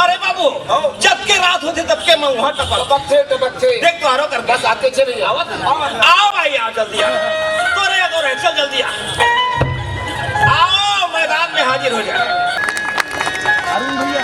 अरे बाबू जब के रात होते तब के मैं वहां टपक थे देख तो आरो कर बस आके चले आओ भाई आओ जल्दी आओ तो रे चल जल्दी आओ मैदान में हाजिर हो जाए अरुण भैया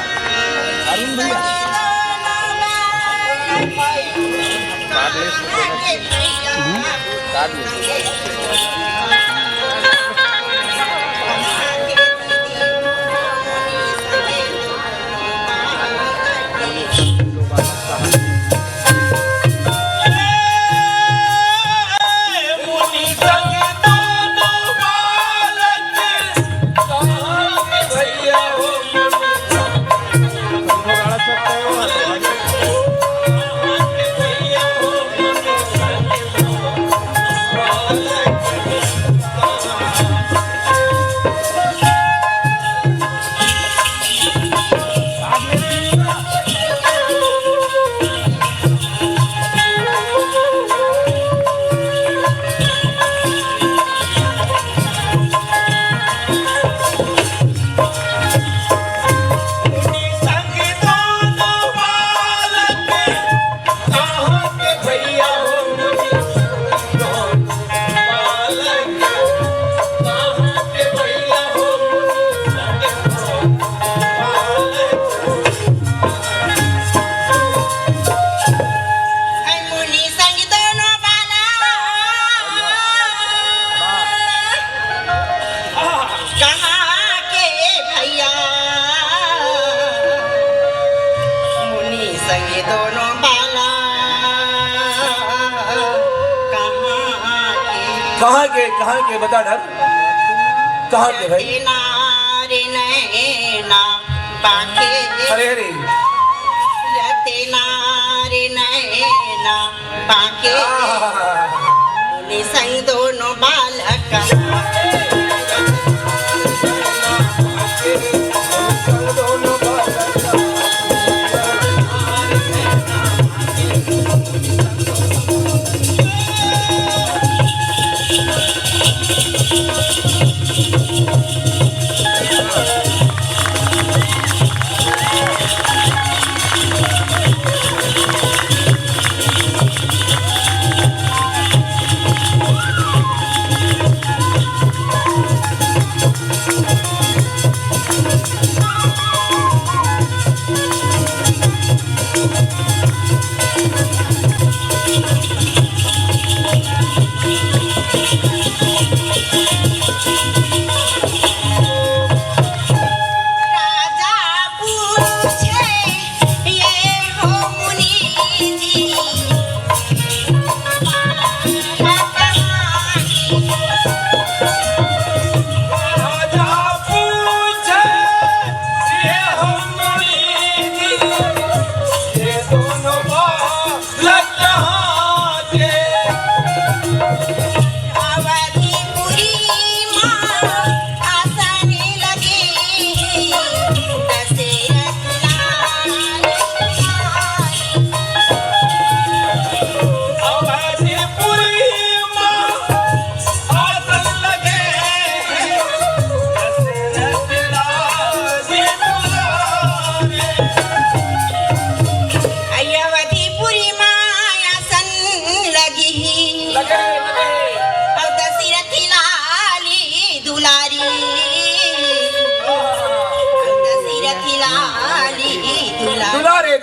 कहाँ के बता डर कहाँ के भाई अरे अरे संग दोनों बालक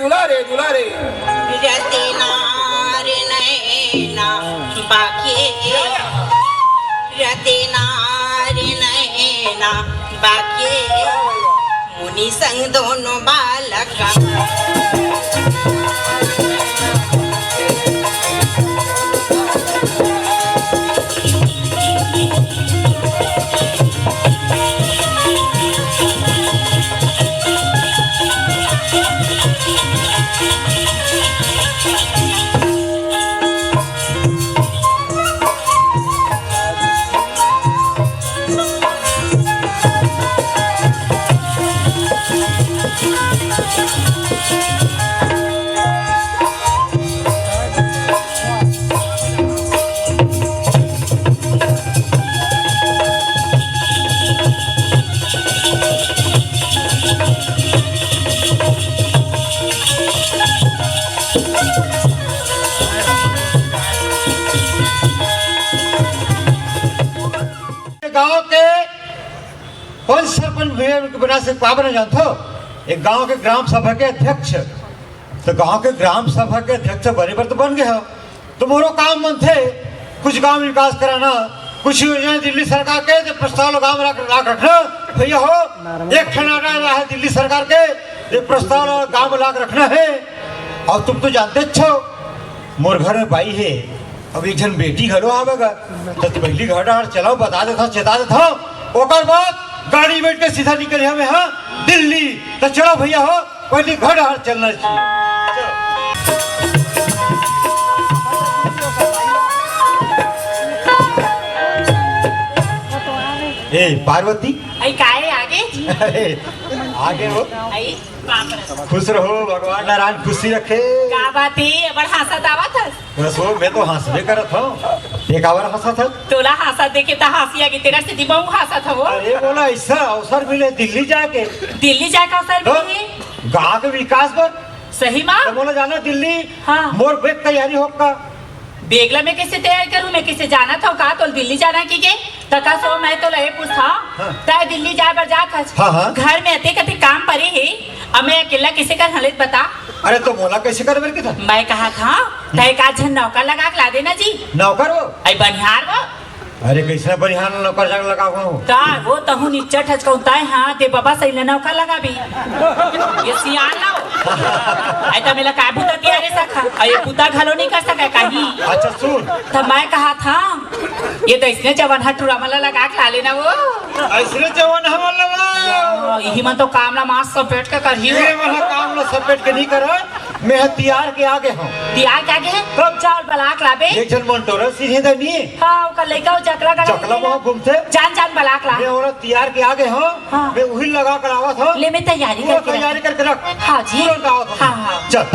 दुलारे दुलारे रतनार नैना बाके मुनि संग दोनों बालक गांव के कौन सरपंच के बिना से पावन जानते हो? एक गांव के ग्राम सभा के अध्यक्ष। तो गांव के ग्राम सभा के अध्यक्ष बने पर तो बन गए हो। तुम्हारो काम मन थे कुछ गांव विकास कराना, कुछ योजना दिल्ली सरकार के जो प्रस्ताव गांव लाख रखना भैया हो। एक ठनाना रहा है दिल्ली सरकार के ये प्रस्ताव गांव में लाख रखना है। और तुम तो जानते छो मोर घर में बाई है, अब एक जन बेटी घरो आवेगा तो पहली घर चलाओ बता देता चेता देता ओकर बाद गाड़ी बैठ के सीधा निकले हमें हाँ दिल्ली। तो चलो भैया हो पहले घर चलना चाहिए। ए पार्वती आई काहे आगे अरे आगे हो, आई बाप रे खुश रहो, भगवान नारायण खुशी रखे। का बात है बड़ हंसत आवत है। बस हो मैं तो हंसबे करत हूँ, एक आवर हंसा था। तोला हंसत देखे त हंसिया के तेरा से दिमाग हंसत हो। अरे बोला ऐसा अवसर मिले दिल्ली जाके, दिल्ली जाके अवसर तो मिले गाँव के विकास पर सही माँ। तो बोला जाना दिल्ली। हाँ। मोर बेग तैयारी होगा बेगला में कैसे तैयार करूँ? मैं किसे जाना था का तो दिल्ली जाना की के तका सो मैं तो लहे पूछा हाँ। तय दिल्ली जाए बर जात हस। हाँ, हाँ। घर में अते कते काम पड़े है अब मैं अकेला किसे कर हलित बता। अरे तो मोला कैसे कर मेरे था? मैं कहा था तय का झन नौकर लगा के ला देना जी। नौकर वो आई बनिहार वो अरे कैसे बनिहार नौकर जंग लगा हुआ हूँ का वो तहु नीचे ठच कहता है हाँ ते बाबा सही लेना का लगा भी ये सियान लाओ आई तो मेरा काय पुता किया रे सखा ये पुता घलो नहीं कर सका कहीं। अच्छा सुन तो मैं कहा था ये तो इसने जवान हटूरा मला लगा के ला लेना वो ऐसे जवान हम लगा यही मन तो काम ना मांस सपेट के कर ही ये वाला काम ना सपेट के नहीं करो, मैं हथियार के आगे हूँ। दिया क्या के कब चावल बलाक लाबे एक जन मंटोरा सीधे दनी हाँ का लेका वो चकला का चकला वहाँ घूमते जान जान बलाक ला मैं औरत तैयार के आगे हूँ। हाँ। मैं वही लगा कर आवा था। ले मैं तैयारी पूरा करके तैयारी करके रख। हाँ जी। तुरंत आओ तुम। हाँ, हाँ। चल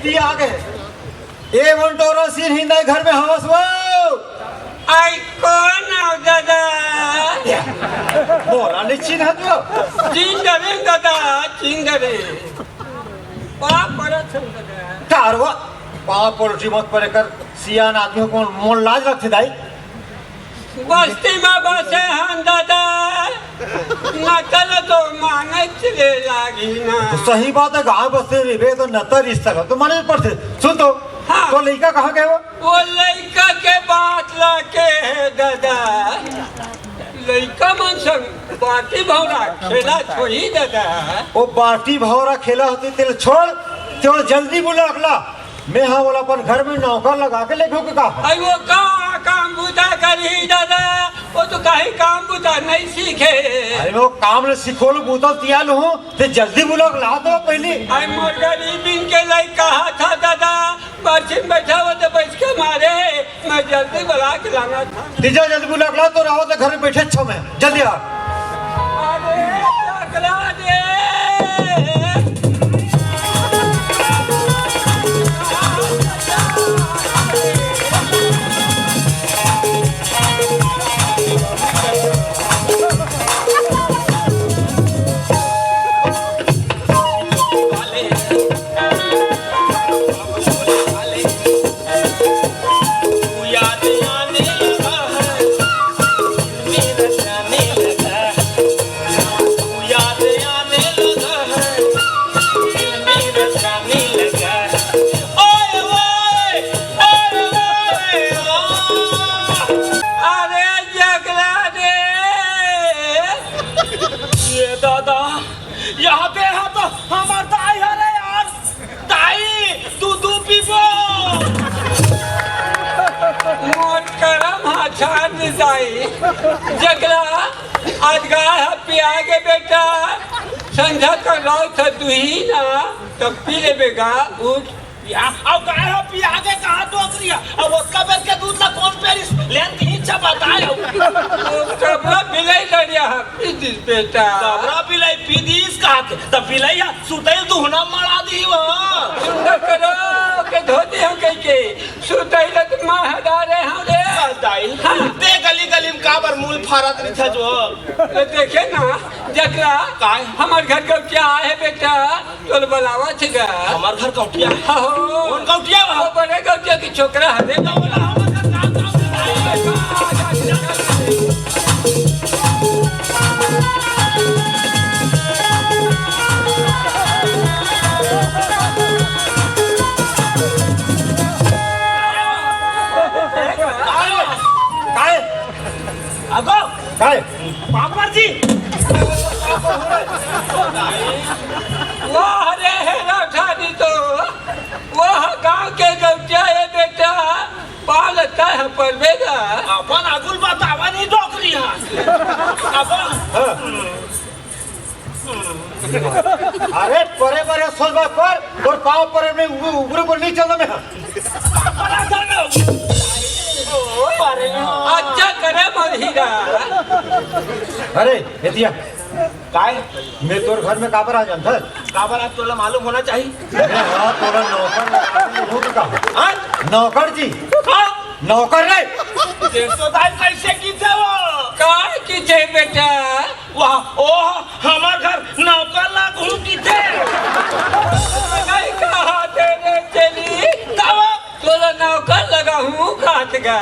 ये आगे ये मंटोरा सिर हिंदा घर में हवस वो आई कौन आओ दादा मोरा निश्चित है तो चिंगरे दादा चिंगरे पाप परत दादा कारवा पाप पड़ोसी मत परे कर सियान आदमी को मोल लाज रखते दाई बस्ती में बसे हम दादा नकल तो मांगे चले लागी ना तो सही बात है गाँव बसते रहे तो नतर रिश्ता का तो माने पड़ते सुन तो हाँ। तो लड़का कहाँ गए वो लड़का के बात लाके है दादा लड़का मन संग बाटी भौरा खेला छोड़ी दादा वो बाटी भौरा खेला होती तेल छोड़ तेल जल्दी बोला अगला मैं हाँ बोला अपन घर में नौकर लगा के लेखो के कहा आई वो काम बुता करी दादा वो तो कहीं काम बुता नहीं सीखे अरे मैं वो काम ने सिखोल बूता तियाल हूँ ते जल्दी बोला ला दो पहले आई मोर गरीबी के लिए कहा था दादा बच्चे बैठा हुआ तो बैठ के मारे मैं जल्दी बुला के लाना था तीजा जल्दी बोला ला तो रहो तो घर में बैठे छो मैं जल्दी आ अरे अगला दे यहाँ पे हाँ तो हमार दाई है रे यार दाई तू पीबो मोर करम हाथ जाई जगला आज गाय पिया के बेटा संध्या कर रहा था तू ही ना तब पी ले बेगा उठ या अब गाय हो पी आगे कहां टोकरी है अब उसका बेच के दूध ना कौन पेरिस लेन ही चबाता कबरा बिलाई लड़िया पीदिस बेटा कबरा बिलाई पीदिस कहा के तब बिलाई सुतैल दुहना मारा दी वो सुंदर करो के धोती हम कह के सुतैल त मां हदारे हम रे दाई ते गली गली में काबर मूल फारत नहीं था जो देखे ना जकरा काय हमार घर का क्या है बेटा तोल बुलावा छगा हमार घर कौटिया हो कौन कौटिया वो बड़े कौटिया की छोकरा है रे अगो काय पापर जी वाह रे हेरा ठानी तो वाह गांव के गौटिया है बेटा बाल तह पर बेगा अपन अगुल बतावा नहीं डोकरी है अपन अरे परे परे सोलवा पर और पाव परे में ऊपर ऊपर नहीं चलना मैं बड़ा धन अरे अच्छा करे महीरा अरे एतिया काय मैं तोर घर में काबर आ जानता काबर आप तोला मालूम होना चाहिए अरे हाँ तोरा नौकर लगा का हाँ नौकर जी हाँ नौकर रे तो दाई कैसे की थे वो काय की थे बेटा वाह ओह हमार घर नौकर लागू की थे नहीं कहा तेरे चली तब तोला नौकर लगा हूँ काटगा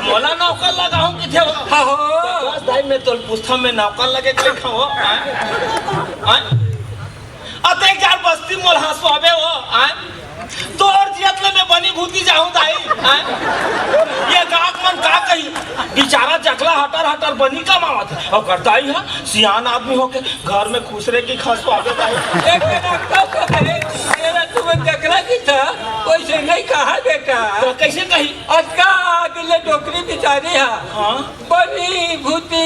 मोला नौकर लगा हूँ कि थे वो हो बस दाई मैं तो पुस्तक में नौकर लगे के लिखा हो अते चार बस्ती मोल हंसवाबे हो तोर जियतले में बनी भूती जाऊं दाई ये गाक मन का कही बेचारा चकला हटर हटर बनी कमावत है और करताई है सियान आदमी होके घर में खुसरे की खसवाबे दाई एक मेरा तुम जकरा की था वैसे नहीं कहा बेटा तो कैसे कही अटका अगले डोकरी बिचारी है हाँ बनी भूती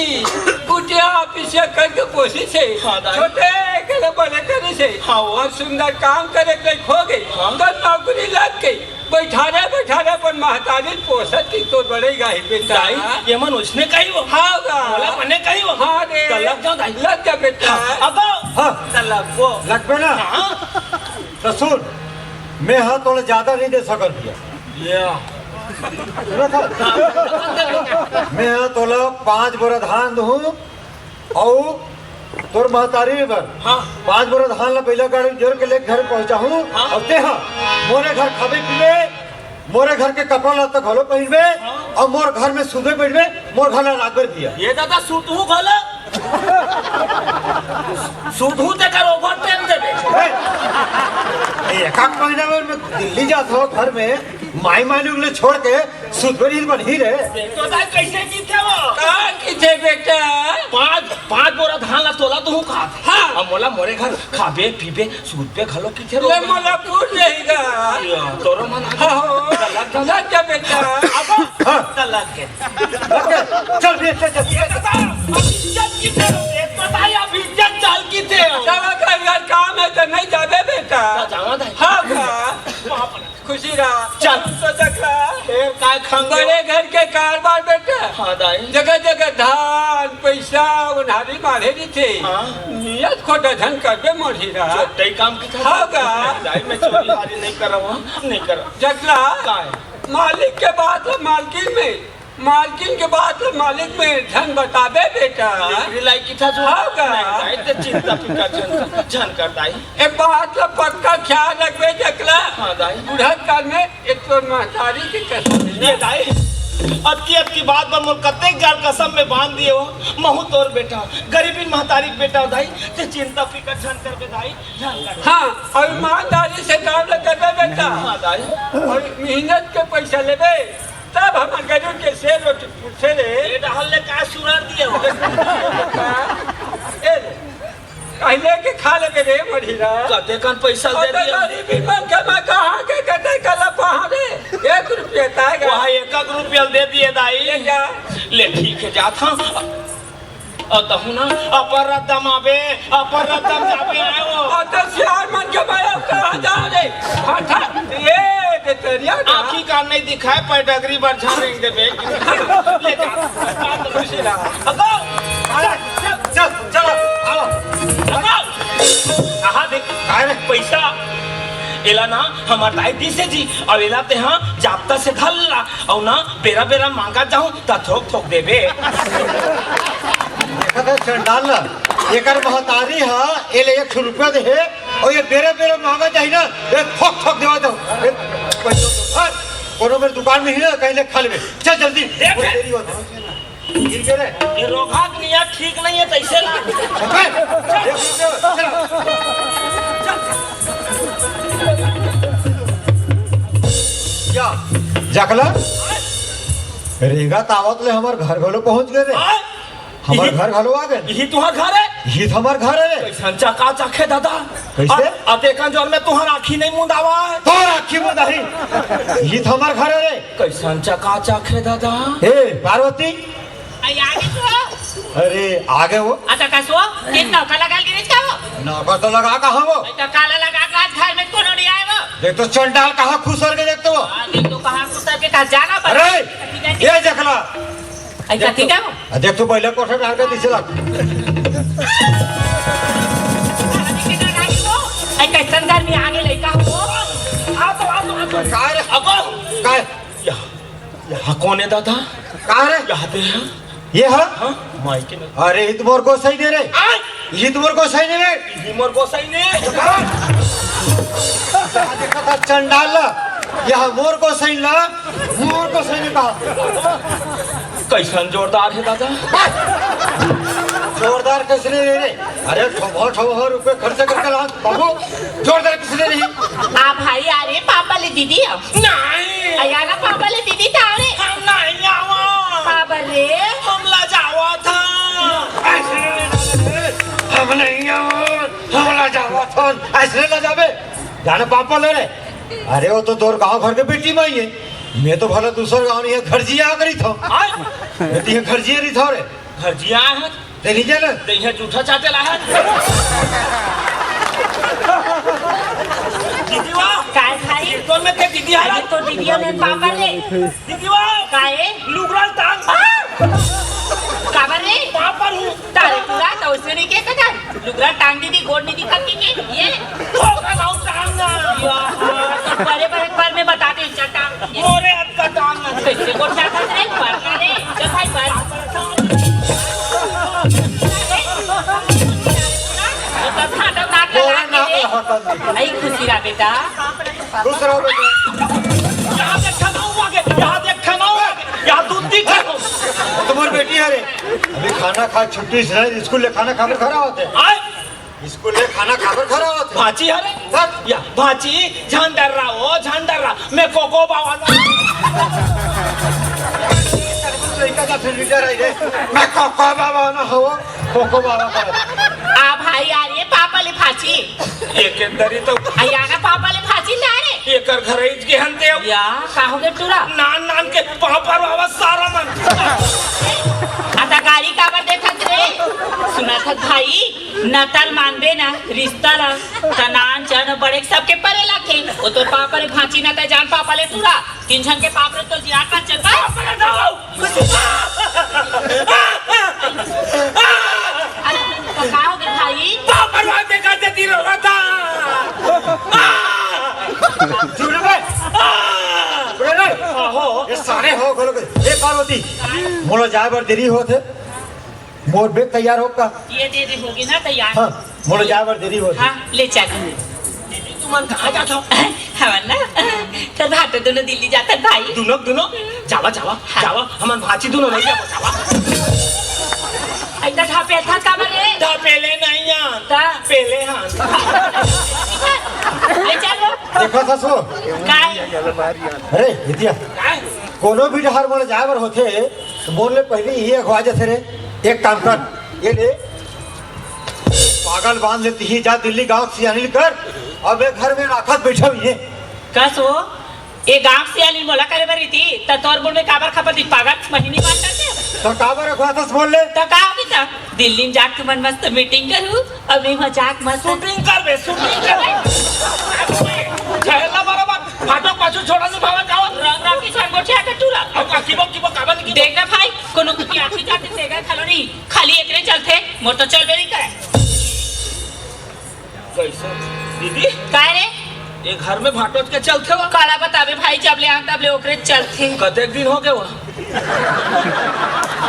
कुटिया पीछे करके कोशिश है हाँ, दाई। छोटे के बड़े करे से हाँ, वो। और सुंदर काम करे के खो गई हाँ। तो नौकरी लग गई बैठारे पर महतारी पोसत की तो बढ़ेगा ही बेटा दाई ये मन उसने कही वो हाँ मोला मने कही वो हाँ रे तो लग जाओ दाई लग जा बेटा अब हाँ लग वो लग पे ना हाँ तो सुन मैं हाँ थोड़ा ज्यादा नहीं दे सकल भैया सुना था मैं हाँ तोला 5 बोरा धान दूँ और तोर महतारी पर हाँ 5 बोरा धान ला पहला गाड़ी जोड़ के ले घर पहुंचा हूँ हाँ। और ते हाँ मोरे घर खाबे पीबे मोरे घर के कपड़ा लत्ता घलो पहनबे और मोर घर में सुबह बैठबे मोर घर ला लागबर दिया ये दादा सूट हूँ घोला सूट हूँ तेकर ओवर टाइम देबे एक महीना में मैं दिल्ली जाता हूँ घर में माई मालूम ले छोड़ के सुधरी बन ही रहे तो दाई कैसे की थे वो कहाँ की थे बेटा पाँच बोरा धान ला तोला तो हूँ खा हाँ। अब मोला मोरे घर खाबे पीबे सूद पे खलो की थे ले मोला पूछ रहेगा तोरो मन लग जा बेटा हाँ लग के लग गए। चल भी चल ये दादा इज्जत की थे एक पता या इज्जत चाल की थे चला कर काम है तो नहीं जाबे बेटा जावा दाई हाँ का खुशी रहा चल। तो देखा फिर काय खंगे बड़े घर के कारोबार बेटा हाँ दाई जगह जगह धान पैसा उन्हारी मारे दी थे हाँ। नियत को धन कर दे मोड़ी रहा छोटे काम की था हाँ का दाई मैं चोरी हारी नहीं कर रहा हूँ नहीं कर रहा जगला काय मालिक के बाद मालकिन के बाद मालिक में धन बताबे बेटा रिलाई की था जो हाँ का? दाई ते चिंता फिकर झन कर दाई एक बात का पक्का ख्याल रखबे जकला हाँ दाई बुढ़त काल में एक तो महतारी की कसम ये दाई अतकी बात पर मोर कते जार कसम में बांध दिए हो महू तोर बेटा गरीबी महतारी बेटा हो दाई ते चिंता फिकर झन कर के दाई झन कर हाँ और ईमानदारी से काम करबे बेटा हाँ दाई और मेहनत के पैसा लेबे तब हम गरीब के शेर रोटी पूछे रे ये डहल ले का सुरार दिए हो पहले के खा ले रे मढ़ीरा कते कन पैसा दे दिए गरीबी मन के मैं कहाँ के कते कला पहा रे 1 रुपया ताएगा वहाँ 1 रुपया दे दिए दाई क्या ले ठीक है जाता तहु ना अपर रदम आवे अपर रदम जावे आओ तो सियार मन के भाई कहाँ जाओ रे हटा ये ते तेरिया आँखी का नहीं दिखाए पर डगरी बार झाड़ेंगे देवे ले जा बात तो खुशी लगा अगो चल चल आओ अगो कहाँ देख पैसा एला ना हमार दाई दी से जी और एला ते हाँ जाप्ता से धल्ला और ना बेरा बेरा मांगा जाऊं ता थोक थोक देवे देखा था चंडाल ना एकर महतारी है एले 100 रुपया दे है और ये बेरे बेरे मांगा चाहिए ना ये ठोक ठोक देवा दो कोनो मेरे दुकान में ही ना कहीं ले खा ले चल जल्दी देख। बहुत देरी होता है गिर गए रे ये रोगाक निया ठीक नहीं है तैसे ला क्या जकला रेगा तावत ले हमार घर घलो पहुंच गए रे हमार घर घलो आ गए यही तुम्हार घर है ये तो हमार घर है रे कैसन चका चखे दादा कैसे? अते का जोर में तुम्हार आँखी नहीं मुंदावा है तो राखी में नहीं ये तो हमार घर है रे कैसन चका चखे दादा हे पार्वती आई आगे तो अरे आगे वो आता का सो तीन नौका लगा गिरिज का वो नौका तो लगा कहाँ वो तो काला लगा का आज घर में कोनो नहीं आए वो देख तो चंडाल कहाँ खुश हो गए देख तो वो देख तो कहाँ कुत्ता के कहाँ जाना पर अरे ये जकला आई का ठीक है वो देख तो पहले कोठे डाल के नीचे लग आई कैसन घर में आगे लड़का हो आ तो कहाँ रे अगो कहाँ यहाँ कौन है दादा कहाँ रे यहाँ पे है ये है हाँ माई के नहीं अरे ये तुम्हारे को सही दे रे आय ये तुम्हारे को सही दे रे हिमर को सही ने देखा था चंडाल यह मोर को सही ला मोर को सही नहीं कहा कैसन जोरदार है दादा जोरदार किसने दे रे अरे ठो रुपए खर्च करके ला बाबू जोरदार किसने नहीं आ भाई आ रे पापा ले दीदी अब नहीं आया ना पापा ले दीदी तारे हम नहीं आवा पापा रे हम ला जावा था हम नहीं हम ला जावा था ऐसे ला जावे जाने पापा ले रे अरे वो तो तोर गांव घर के बेटी में ही है मैं तो भला दूसरा गांव नहीं है घर जी आ करी था आय बेटी है घर जी रही था रे घर जी आया है ते नहीं जाने देखिए जूठा चाटे ला है दीदी वाह काय भाई कौन में थे दीदी अरे है तो दीदियों ने पापा ले दीदी वाह काए लुगराल टांग काबर रे पापा हूँ तारे पूरा तो उसने नहीं क्या कहा लुगरा टांग दीदी गोड़ नहीं दिखा के ये होगा ना टांग बड़े बड़े पर में बताते हैं चल टांग मोरे हाथ का टांग ना कैसे गोड़ जाता रे पर रे चल भाई पर तो खाटा नाक तोरा लगा नाक के हटा दे आई खुशी रा बेटा दूसरा बेटा यहाँ देखा ना हुआ के यहाँ देखा ना हुआ के यहाँ दूध दिखा हो तुम्हारी बेटी है रे अभी खाना खा छुट्टी से स्कूल ले खाना खाकर खड़ा होते आय स्कूल ले खाना खाकर खड़ा होते भाची है रे तब या भाची झंडर रहा हो झंडर रहा मैं कोको बाबा लड़का का फिर लीडर है रे मैं कोको बाबा ना हो कोको बाबा का आ भाई आ रही है पापा ले फाची एक दरी तो आया ना पापा ले फाची ला रे एकर घर इज के हंते हो या काहोगे टूरा नान नान के पापा बाबा सारा मन आता गाड़ी काबर देखत रे सुना था भाई नतल मानबे ना रिश्ता ला तनान चन बड़े सबके परे लाखे वो तो पापा ले फाची ना ते जान पापा ले टूरा तीन जन के पाप रे तो जिया का चल पापा ले जाओ अरे तो काहोगे भाई पापा वहां देखा देती रहा था चुप रे रे हो ये सारे हो गलो ए पार्वती मोला जाए बर देरी होते मोर बेग तैयार हो का ये दे दे होगी ना तैयार हां मोला जाए बर देरी होते हाँ ले चल तुमन कहाँ जाता हो हवन ना चल भाटो दोनों दिल्ली जाता भाई दोनों दोनों जावा जावा जावा हमन भाची दोनों नहीं जावा जावा ऐसा था पे था काबर रे ता पहले नहीं यार ता पहले हाँ ले चल देखो ससुर काय अरे इतिया कोनो भी डहर मोला जाए बर होते तो बोल ले पहले ये अखवा जथे रे एक काम कर ये ले पागल बांध लेती ही जा दिल्ली गांव से अनिल कर अब एक घर में राखत बैठा हुई है कसो ये गांव से आली मोला करे बरी थी त तोर बोल में काबर खपत पागल महीनी बात करते तो काबर रखवा था बोल ले तो का होगी ना दिल्ली में जाके मन मस्त मीटिंग करूँ और मैं मजाक मस्त शूटिंग कर बे शूटिंग कर ठहरला बराबर फाटो पाछू छोड़ा नहीं भावा जाओ रंग राखी संगोठे आके टूरा अब किबो काबन की देखना भाई कोनो की आखी जाते सेगा खालो नहीं खाली एकरे चलते मोर तो चल बे नहीं करे कैसे दीदी काय रे ये घर में भाटोच के चलते हो काला बतावे भाई जब ले आंता ले ओकरे चलते कतेक दिन हो गए वो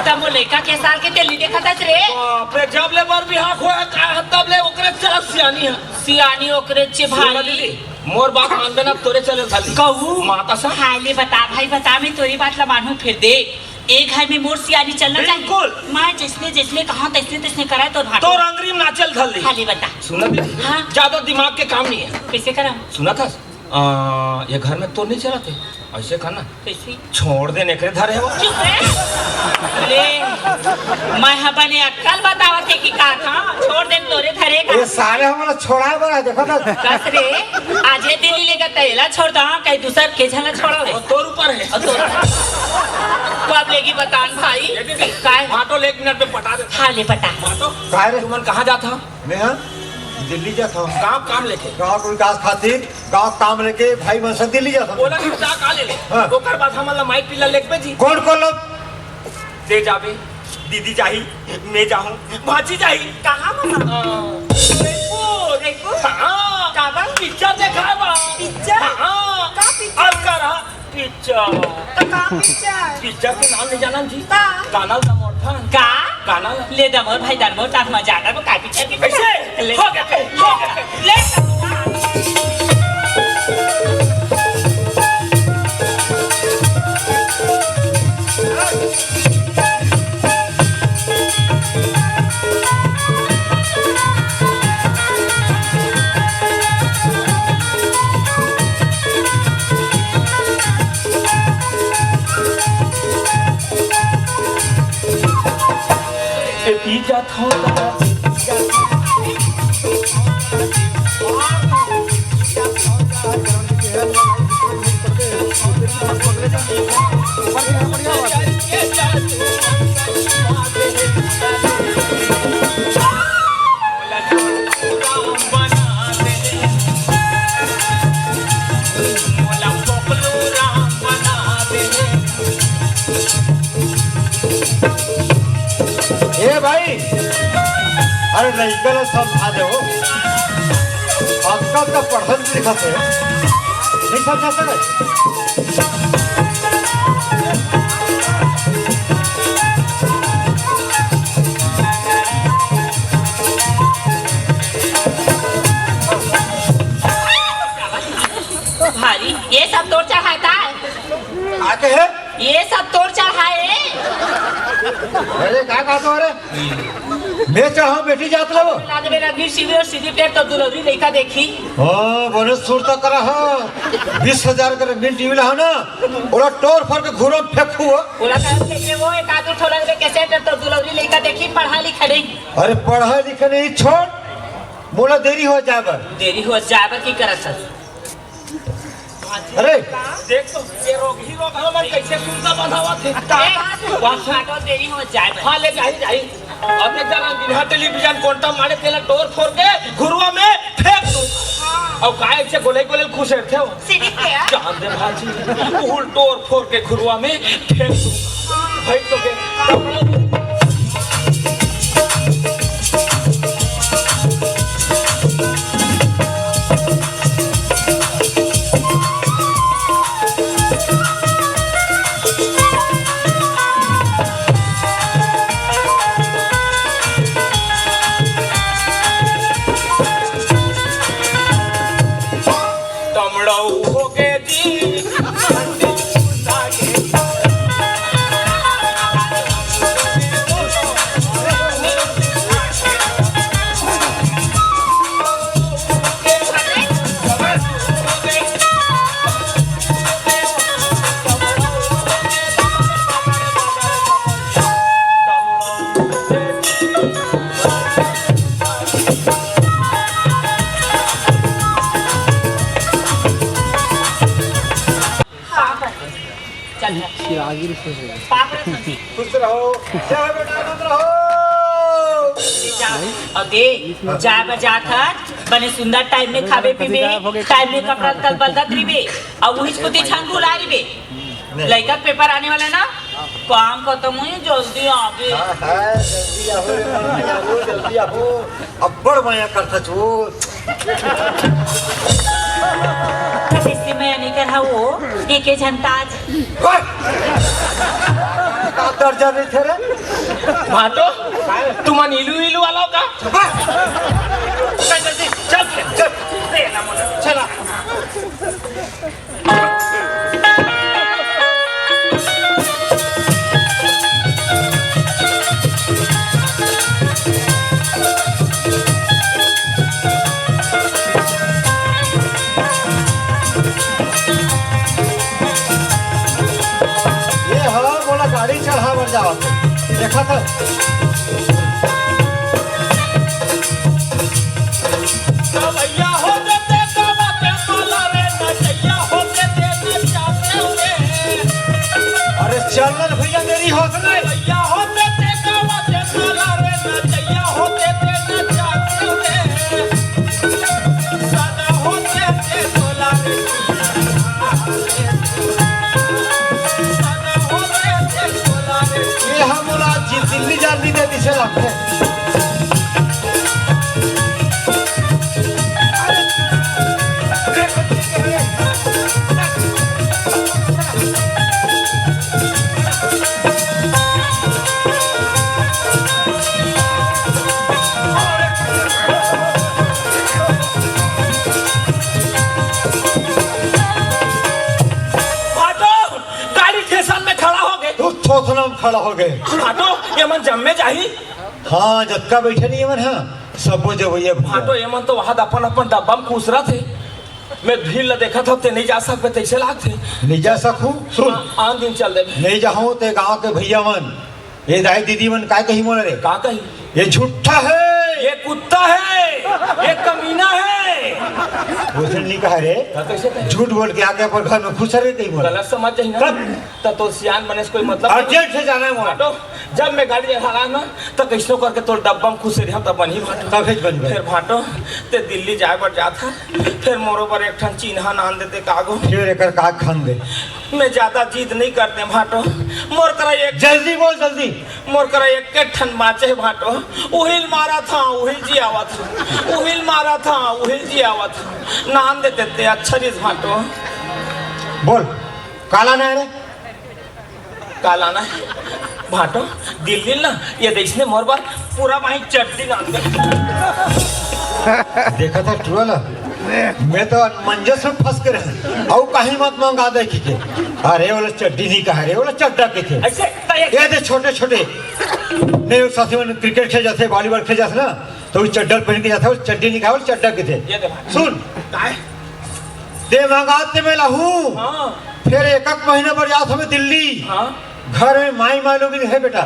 तब वो लड़का के साल के तेली देखा था रे बाप रे जब ले बर बिहार होया का तब ले ओकरे चल सियानी है सियानी ओकरे चे सुना भाई दीदी मोर बात मानबे ना तोरे चले खाली कहू माता सा हाय ले बता भाई बता मैं तोरी बात ला मानू फिर दे एक घर में मोर सियानी चलना बिल्कुल। चाहिए मैं जिसने जिसने कहा तैसने तैसने करा तो भाग तो रंगरी में नाचल धल खाली बता सुना दीदी हाँ। ज्यादा दिमाग के काम नहीं है कैसे करा सुना था ये घर में तो नहीं चलाते ऐसे करना कैसे छोड़ दे नेकरे धरे हो चुप रे ले मैं हबने अक्कल बतावा थे कि का था छोड़ दे तोरे धरे का ये सारे हमारा छोड़ा है बड़ा देखो ना कस रे आज ये दिल्ली लेकर तैला छोड़ दा कहीं दूसर के झला छोड़ो रे और तोर ऊपर है और तो कब लेगी बतान भाई ये दीदी काय भाटो ले 1 मिनट में पटा दे हाँ ले बता भाटो काय रे तुमन कहाँ जाता मैं हाँ दिल्ली जाता हूँ काम लेके गाँव के विकास खातिर गाँव काम लेके भाई मन से दिल्ली जाता हूँ बोला कि जा का ले ले हाँ। ओकर बाद हमला माइक पिला लेक पे जी कौन कौन लोग दे जाबे दीदी जाही मैं जाहूँ भाची जाही कहाँ मामा रेपो रेपो हाँ काबा पिक्चर देखा बा पिक्चर? हाँ का पिक्चर? अब करा पिक्चर तो का पिक्चर पिक्चर के नाम नहीं जाना जी का? गाना दमोर था का गाना ले दमोर भाई दमोर तार मजा आता वो का पिक्चर की कैसे ले हो गया ले पिज्जा था ए भाई अरे लड़का लोग समझा दो आजकल का पढ़न लिखत है नहीं समझाते ना भारी ये सब तोड़ चढ़ाता है आके है ये सब तोड़ चढ़ाए अरे क्या कहते हो अरे मैं चाहूँ बेटी जात लो लाद में रंगीन शिविर और सीधी प्लेट तो दुलौरी लड़का देखी हाँ बोले सुर तो करा हो 20,000 का रंगीन टीवी ला ना ओला टोर फर के घूरो फेंक हुआ बोला कर के वो एक आदमी थोड़ा में कैसे तो दुलौरी लड़का देखी पढ़ा लिखा नहीं अरे पढ़ा लिखा नहीं छोड़ बोला देरी हो जाए देरी हो जाए की करत है अरे देख तो ये रोग ही रोग हमन कैसे सुनता बंधावा थे फाटो देरी हो जाए हाँ ले जाही जाही अब एक जरा बिना टेलीविजन कोंटा मारे तेला टोर फोड़ के घुरुआ में फेंक दो और काय से गोले गोले खुश रहते हो सीधी प्लेट जान दे भाजी उल टोर फोड़ के घुरुआ में फेंक दो भाई तो के हो गए जी खुश रहो जय बेटा आनंद रहो और दे जाए बजा था बने सुंदर टाइम में खावे पीबे टाइम में कपड़ा तल बलदत रिबे और वही को ते छान भुला रिबे लड़का पेपर आने वाला ना काम खत्म हुई जल्दी आवे जल्दी आओ अब्बड़ माया करता छो इससे मैं नहीं कर रहा वो एक जनता आज का दर्जा नहीं थे रे भाटो तुम इलू इलू वाला हो का चल चल चला गाड़ी चढ़ा बर जाओ देखा था भैया हो देते कबाते माला रे नचैया हो देते नचाते रे अरे चल भैया मेरी होश नहीं भैया हो देते कबाते माला रे नचैया हो देते नचाते रे सदा हो देते तोला रे ये हम जी दिल्ली जाती दे दिशा लगते खड़ा हो गए भाटो यमन जम्मे जाही हाँ जक्का बैठे नहीं यमन हाँ सब जब ये भाटो यमन तो वहां अपन अपन डब्बा में खुश रहा थे मैं भीड़ ल देखा था ते नहीं जा सकते तैसे लाग थे नहीं जा सकूं सुन आन दिन चल दे नहीं जाऊं ते गांव के भैया मन ये दाई दीदी मन काय कही मोल रे का कही ये झूठा है ये कुत्ता है ये कमीना है उसने नहीं कहा रे कैसे कहे झूठ बोल के आके पर घर में खुश रहे कहीं बोला गलत समझ जाही ना तो सियान बने से कोई मतलब अर्जेंट से जाना है मोला भाटो जब मैं गाड़ी हरा ना तो कैसो करके तो डब्बा में खुश रहा तब बनी भाटो तब भेज बन फिर भाटो ते दिल्ली जाए पर जाता फिर मोरो पर एक ठन चिन्हा नान देते कागो फिर एक काग खान दे मैं ज्यादा जिद नहीं करते भाटो मोर करा एक जल्दी बोल जल्दी मोर करा एक के ठन बाचे भाटो उहिल मारा था उहिल जी आवा था उहिल मारा था उहिल जी आवा था नाम देते थे अच्छा चीज भाटो बोल काला ना रे काला ना भाटो दिल ना ये देखने मोर बार पूरा वहीं चट्टी नाम दे देखा था ट्रोला मैं तो मंजस में फंस के रहे और कहीं मत मंगा दे के अरे वाला चड्डी नहीं कहा रे वाला चड्डा के थे ऐसे ये थे छोटे छोटे नहीं एक साथी में क्रिकेट खेल जाते वॉलीबॉल खेल जाते ना तो वो चड्डा पहन के जाता चड्डी नहीं कहा चड्डा के थे ये दे भाटो सुन काय दे मंगाते में लहू हाँ फिर एक महीने पर जाता हमें दिल्ली हाँ घर में माई माई लोग है बेटा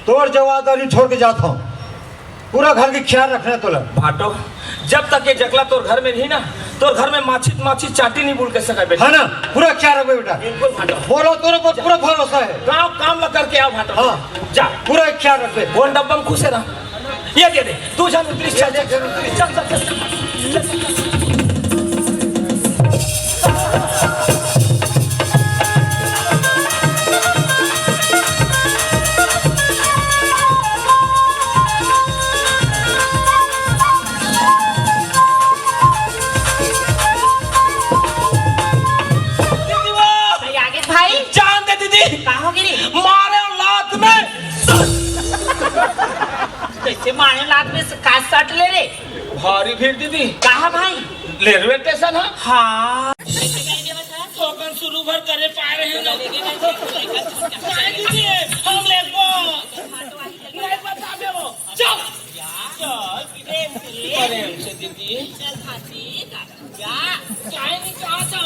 तोर जवाबदारी छोड़ के जाता हूँ पूरा घर के ख्याल रखना तो भाटो जब तक ये जगला तोर घर में रही ना तोर घर में माछी चाटी नहीं बोल के सका बेटा है ना पूरा ख्याल रखो बेटा बिल्कुल भाटो बोलो तोरे पर पूरा भरोसा है गाँव काम ला करके आओ भाटो हाँ जा पूरा ख्याल रखे वो डब्बा में खुश है ना ये दे दे तू जान उतरी चल चल चल चल कैसे मारे लात में का सट ले रे भारी भीड़ दीदी कहा भाई रेलवे स्टेशन है हाँ थोकन शुरू भर करे पाए रहे हैं दीदी हम ले को नहीं बता दे वो चल प्रेम से दीदी चल भाजी जा चाहे नहीं कहा था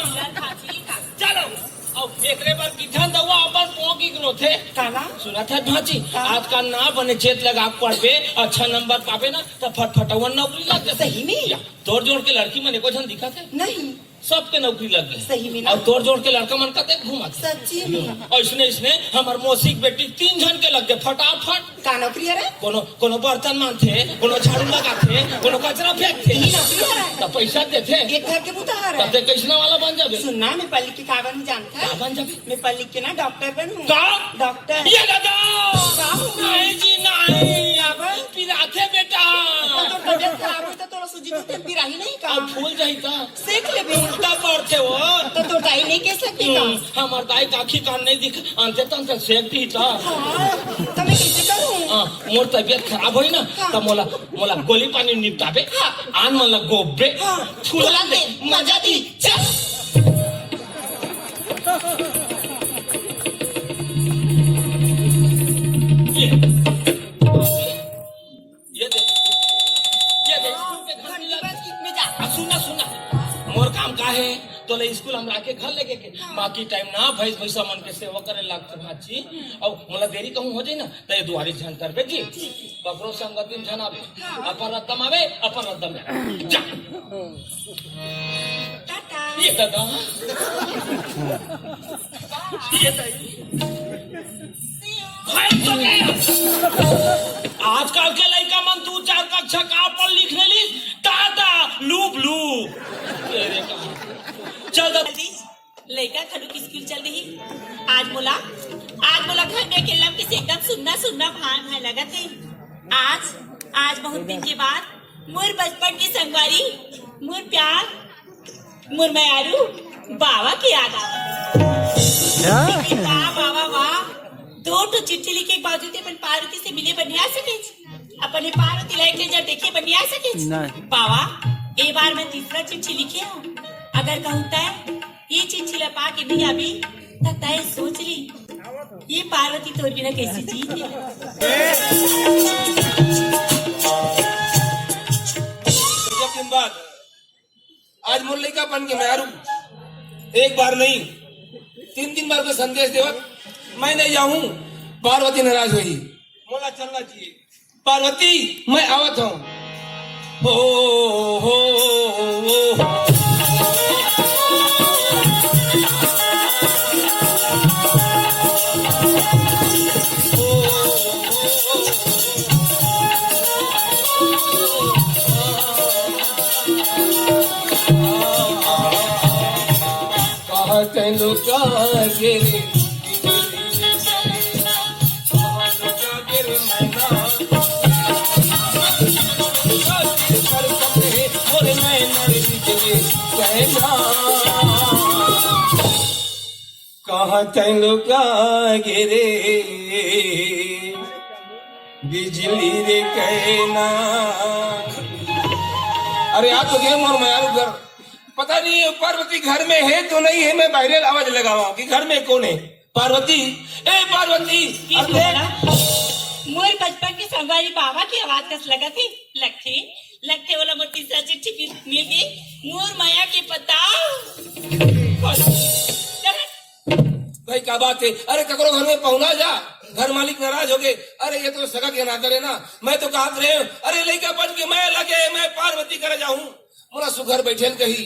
चलो अब एकरे बार किठन दवा अपन पोगी ग्रोथे काला सुना था भाजी आज का ना बने चेत लगा पढ़बे अच्छा नंबर पावे ना तो फटफटवन नौकरी लग जैसे ही नहीं तोड़ जोड़ के लड़की मने को जन दिखा थे नहीं सबके नौकरी लग गई सही में ना? और तोड़ जोड़ के लड़का मन का घुमा सच्ची में और इसने हमार मौसी की बेटी 3 जन के लग गए फटाफट। का नौकरी है रे? कोनो बर्तन मानते, कोनो झाड़ू लगाते, कोनो कचरा फेंकते। ई नौकरी है रे? तो पैसा देते एक घर के बुता है रे? तब कैसना वाला बन जाबे। सुनना मैं पढ़ लिख के का बनूं जानता है? क्या बन जाबे? मैं पढ़ लिख के ना डॉक्टर बनूं। का? डॉक्टर। ये दादा का होगा? नहीं जी नहीं अब पिराथे बेटा तो तबियत खराब हो तो तोरा सूजी तो तेल पिराही नहीं का? अब फूल जाही का सेक ले बे। तब बढ़ते हो तो तोर दाई नहीं कह सकती का? हमार दाई काखी कान नहीं दिख अंते तंते सेक दी था। हाँ, तो मैं कैसे करूं? मोर तबियत खराब होई ना तब मोला गोली पानी निपटाबे आन मला गोबे फूला दे मजा दी चल। ये दे में जा। सुना मोर काम का है तो ले स्कूल हमरा के घर लेके के बाकी टाइम ना भैंस भैंसा मन के सेवा करे लागत भाची और मोला देरी कहूं हो जाए ना तो ये दुआरी झन करबे जी ककरो संगति में झन आवे अपन रत्तम आवे अपन रत्तम जाए जा टाटा। ये दादा ये दाई भाई तो आजकल के लड़का मन 2-4 कक्षा का पढ़ लिख लेली दादा लूप तेरे का चल जल्दी लड़का खड़ू की स्कूल चल रही। आज बोला घर में अकेला किसी एकदम सुनना भान लगा थे। आज बहुत दिन के बाद मोर बचपन की संगवारी मोर प्यार मोर मयारू बाबा की याद आ बाबा वाह 2 चिट्ठी लिखे के बावजूद अपन पार्वती से मिले बनिया सके अपने पार्वती लाइक ले जब देखे बनिया सके बाबा एक बार मैं तीसरा चिट्ठी लिखे हूँ अगर कहता है ये चिट्ठी लपा के भी अभी तक तय सोच ली ये पार्वती तोड़ बिना कैसी जीत दिन बाद आज मुरली का बन के मैं एक बार नहीं 3 बार को संदेश देवत मैं नहीं जाऊं पार्वती नाराज हुई मोला चलना चाहिए पार्वती मैं आवत हूँ हो कहते का गिरे कहाँ चलो का गिरे बिजली रे कहना। अरे आप तो गिरे मोर मैं घर पता नहीं पार्वती घर में है तो नहीं है मैं बाहर आवाज लगावा कि घर में कौन है पार्वती ए पार्वती मोर बचपन की संगवारी बाबा की आवाज कस लगा थी लगते वाला मोर तीसरा चिट्ठी मिल गई मोर माया के पता भाई क्या बात है अरे ककरो घर में पहुंचा जा घर मालिक नाराज हो गए अरे ये तो सगा के नाते ना मैं तो कहा रहे अरे लड़का बन के मैं लगे मैं पार्वती कर जाऊं मोरा सुघर बैठे कही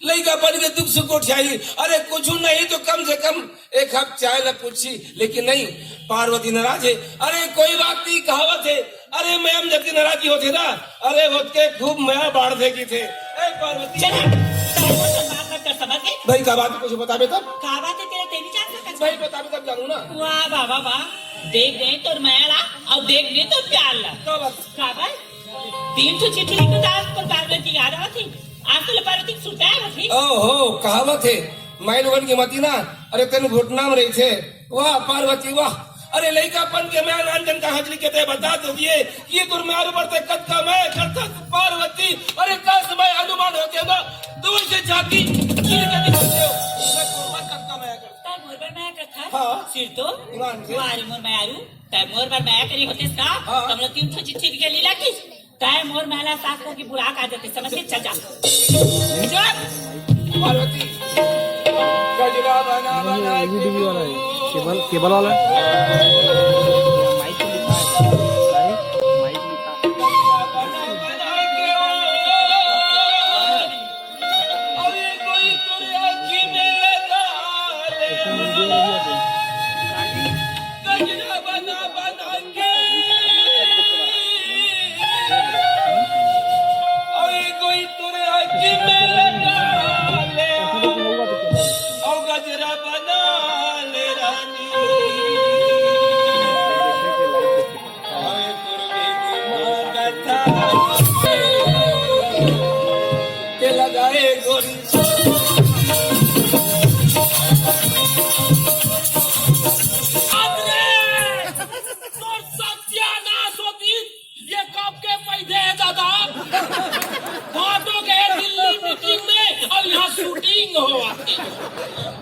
लड़का बन के दुख सुख उठाई अरे कुछ नहीं तो कम से कम एक कप चाय ला पूछी लेकिन नहीं पार्वती नाराज है अरे कोई बात नहीं कहावत है अरे मैम जब नाराजी होते ना अरे होते खूब मैं बाढ़ देगी थे पार्वती भाई का बात कुछ बताबे तब का बात है तेरा तेरी जान सकत भाई बताबे तब जानू ना वाह बाबा वाह देख दे तो माया ला और देख दे तो प्यार ला का बात का बात 3 चिट्ठी लिखो दास पर पार्वती याद आती आज तो पार्वती सुता है थी ओहो कहावत है मैं लोगन की मती ना अरे तेन घुटना में रही थे वाह पार्वती वाह अरे लड़का बन के मैं नानजन का हजरी के बता दो ये दुर्मार बढ़ते कद का मैं करता पार्वती अरे कस मैं अनुमान होते ना दूर से जाती सिर तो वारी मोर मायारू तय मोर बार माया करी होते सा हम लोग 3 चिट्ठी के लीला की तय मोर माला सास को की बुरा का जाते समझ के चल जा पार्वती गजरा बना बना केबल वाला अरे कोई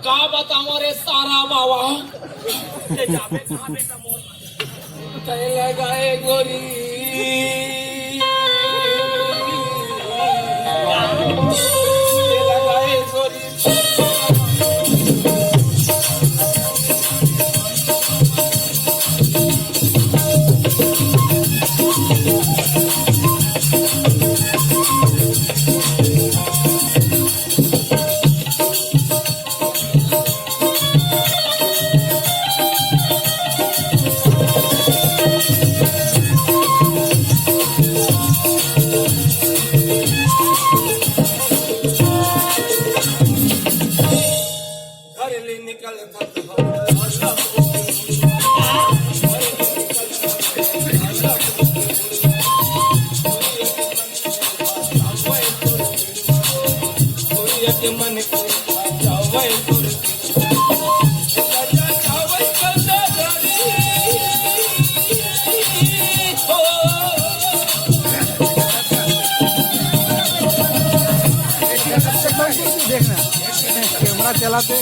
का बताओ रे सारा बाबा चले गए गोरी चले गए गोरी देखना कैमरा चलाते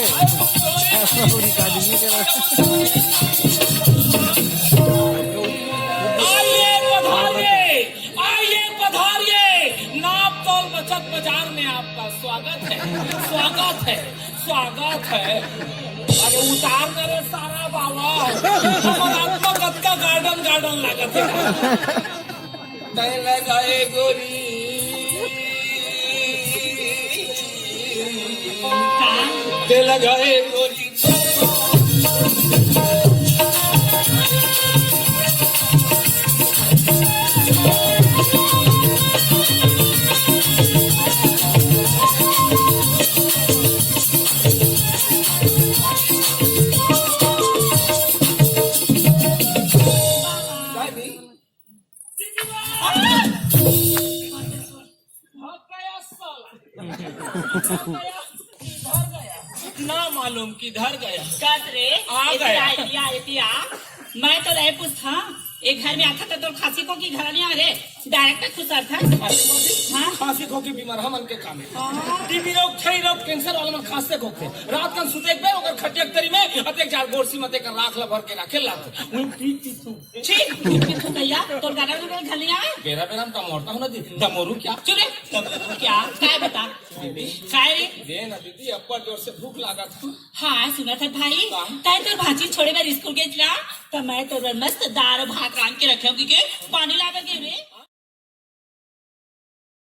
आइए पधारिए नापतोल बचत बाजार में आपका स्वागत है अरे उतार मेरे सारा बाबा आपको कब का गार्डन लागत है चले गए गोरी चले गए गोरी ना मालूम किधर गया कद रे आ गया। इतिया मैं तो रहे पूछा एक घर में आता था तो खांसी को की घर नहीं आ रे डायरेक्ट खुसर था हाँ खांसी खोकी बीमार हमन के काम है टीबी रोग क्षय रोग कैंसर वाला मन खांसते खोकते रात kan सुते पे ओकर खटिया तरी में अते चार गोरसी मते कर राख ल भर के रखे लात उन पीट छी तू भैया तोर गाना में घर नहीं आए बेरा बेरा का मोरता होना दी दमोरू क्या चुरे क्या काय बता काय रे दे ना दीदी अब्बा जोर से भूख लागत हाँ सुना था भाई ताई तो भाजी छोड़े बार स्कूल गई तो मैं तो मस्त दाल भात रांध के रखे होगी के पानी ला के रे